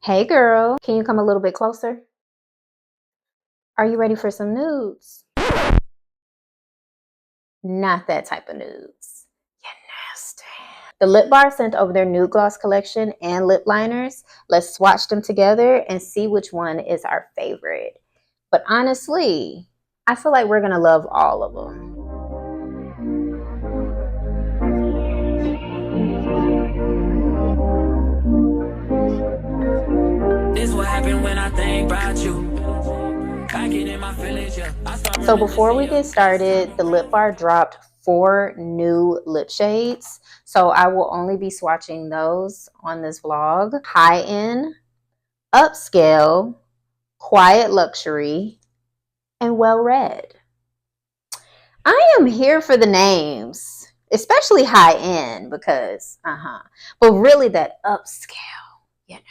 Hey girl, can you come a little bit closer? Are you ready for some nudes? Not that type of nudes. You're nasty. The Lip Bar sent over their nude gloss collection and lip liners. Let's swatch them together and see which one is our favorite. But honestly, I feel like we're gonna love all of them. This what happened when I think about you. So before we get started, the Lip Bar dropped 4 new lip shades. So I will only be swatching those on this vlog. High-End, Upscale, Quiet Luxury, and Well-Read. I am here for the names, especially High-End because, but really that Upscale, you know.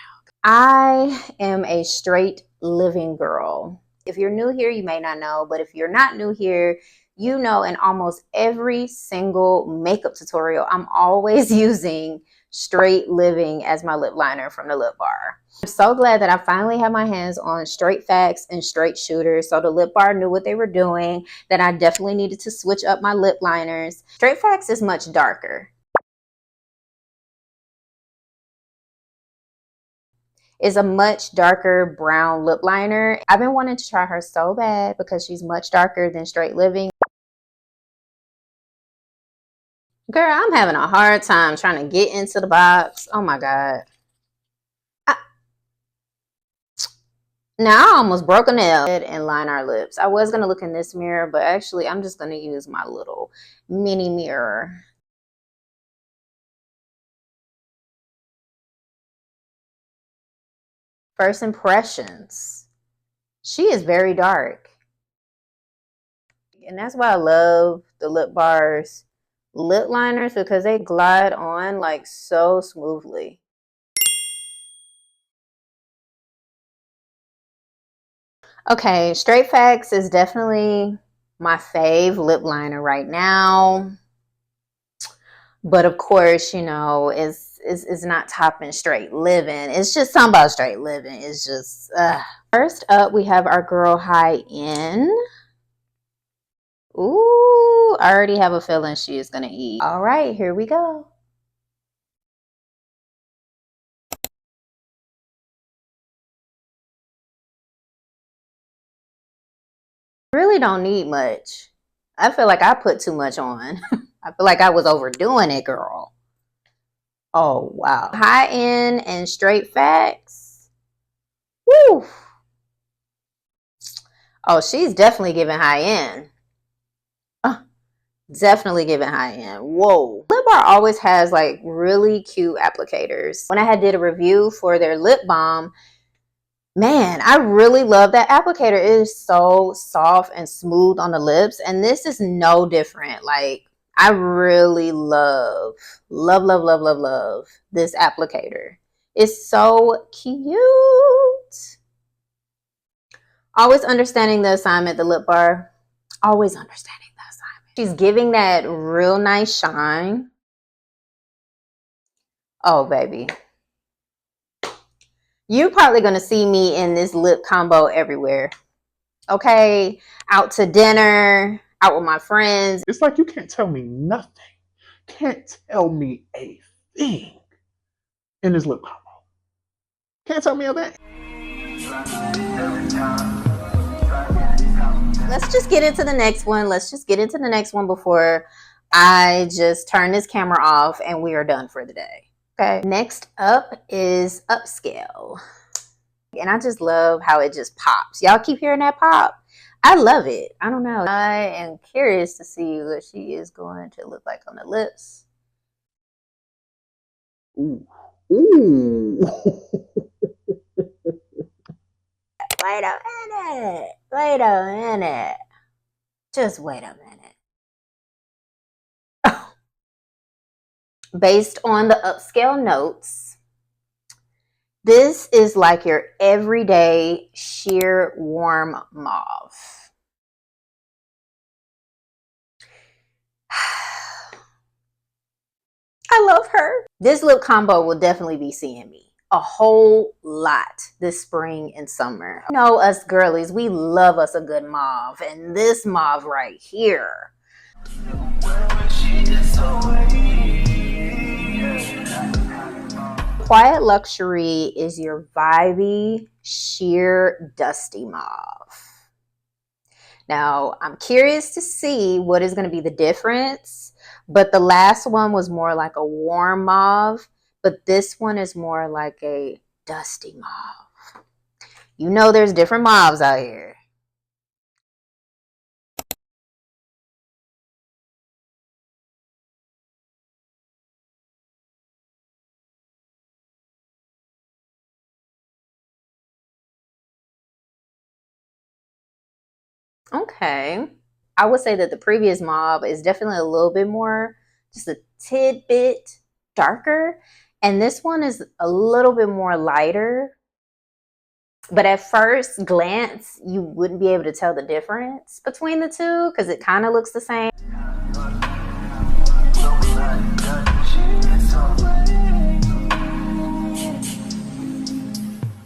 I am a straight living girl. If you're new here, you may not know, but if you're not new here, you know in almost every single makeup tutorial, I'm always using Straight Living as my lip liner from the Lip Bar. I'm so glad that I finally have my hands on Straight Facts and Straight Shooters. So the Lip Bar knew what they were doing, that I definitely needed to switch up my lip liners. Straight Facts is much darker. Is a much darker brown lip liner. I've been wanting to try her so bad because she's much darker than Straight Living. Girl, I'm having a hard time trying to get into the box. Oh my God. Now I almost broke a nail and line our lips. I was going to look in this mirror, but actually I'm just going to use my little mini mirror. First impressions. She is very dark. And that's why I love the Lip Bar's lip liners, because they glide on like so smoothly. Okay, Straight Facts is definitely my fave lip liner right now. But of course, you know, it's not topping Straight Living. It's just something about Straight Living. It's just, First up, we have our girl High-End. Ooh, I already have a feeling she is going to eat. All right, here we go. Really don't need much. I feel like I put too much on. I feel like I was overdoing it, girl. Oh, wow. High-End and Straight Facts. Woo. Oh, she's definitely giving High-End. Definitely giving High-End. Whoa. Lip Bar always has like really cute applicators. When I did a review for their lip balm, man, I really love that applicator. It is so soft and smooth on the lips. And this is no different. Like, I really love this applicator. It's so cute. Always understanding the assignment, the Lip Bar. Always understanding the assignment. She's giving that real nice shine. Oh, baby. You're probably going to see me in this lip combo everywhere. Okay? Out to dinner, out with my friends. It's like you can't tell me nothing. Can't tell me a thing in this lip combo. Can't tell me a thing. Let's just get into the next one. Let's just get into the next one before I just turn this camera off and we are done for the day. Okay. Next up is Upscale. And I just love how it just pops. Y'all keep hearing that pop? I love it. I don't know. I am curious to see what she is going to look like on the lips. Ooh. Ooh. Wait a minute. Wait a minute. Just wait a minute. Based on the Upscale notes, this is like your everyday sheer warm mauve. I love her. This lip combo will definitely be seeing me. a whole lot this spring and summer. You know, us girlies, we love us a good mauve, and this mauve right here. Quiet Luxury is your vibey, sheer, dusty mauve. Now, I'm curious to see what is going to be the difference, but the last one was more like a warm mauve, but this one is more like a dusty mauve. You know there's different mauves out here. Okay. I would say that the previous mauve is definitely a little bit more, just a tidbit darker. And this one is a little bit more lighter. But at first glance, you wouldn't be able to tell the difference between the two because it kind of looks the same.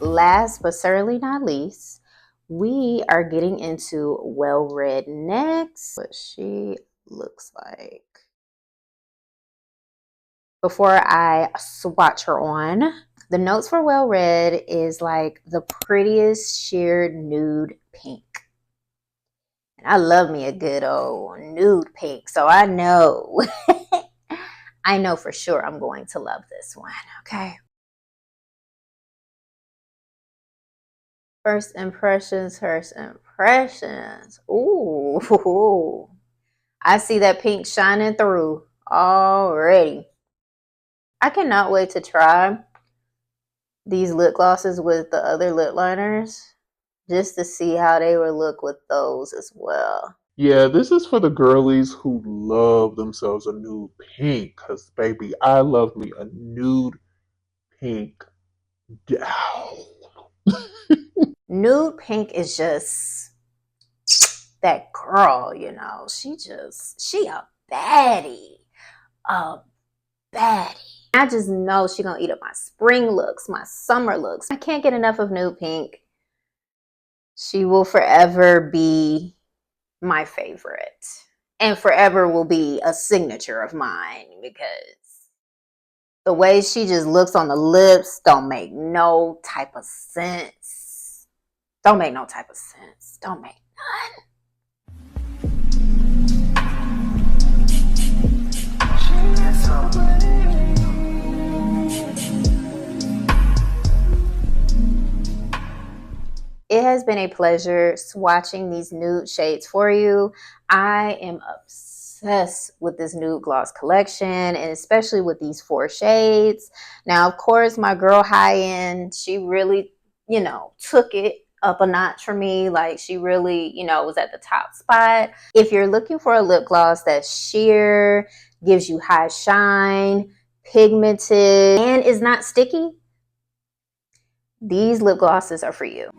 Last but certainly not least, we are getting into Well-Read next. What she looks like. Before I swatch her on, the notes for Well-Read is like the prettiest sheer nude pink. And I love me a good old nude pink, so I know, I know for sure I'm going to love this one, okay? First impressions, first impressions. Ooh, I see that pink shining through already. I cannot wait to try these lip glosses with the other lip liners just to see how they would look with those as well. Yeah, this is for the girlies who love themselves a nude pink. Because, baby, I love me a nude pink. Nude pink is just that girl, you know. She a baddie. A baddie. I just know she gonna eat up my spring looks, my summer looks. I can't get enough of nude pink. She will forever be my favorite. And forever will be a signature of mine because the way she just looks on the lips don't make no type of sense. Don't make no type of sense. Don't make none. It has been a pleasure swatching these nude shades for you. I am obsessed with this nude gloss collection and especially with these 4 shades. Now, of course, my girl High-End, she really, you know, took it up a notch for me. Like she really, you know, was at the top spot. If you're looking for a lip gloss that's sheer, gives you high shine, pigmented, and is not sticky, these lip glosses are for you.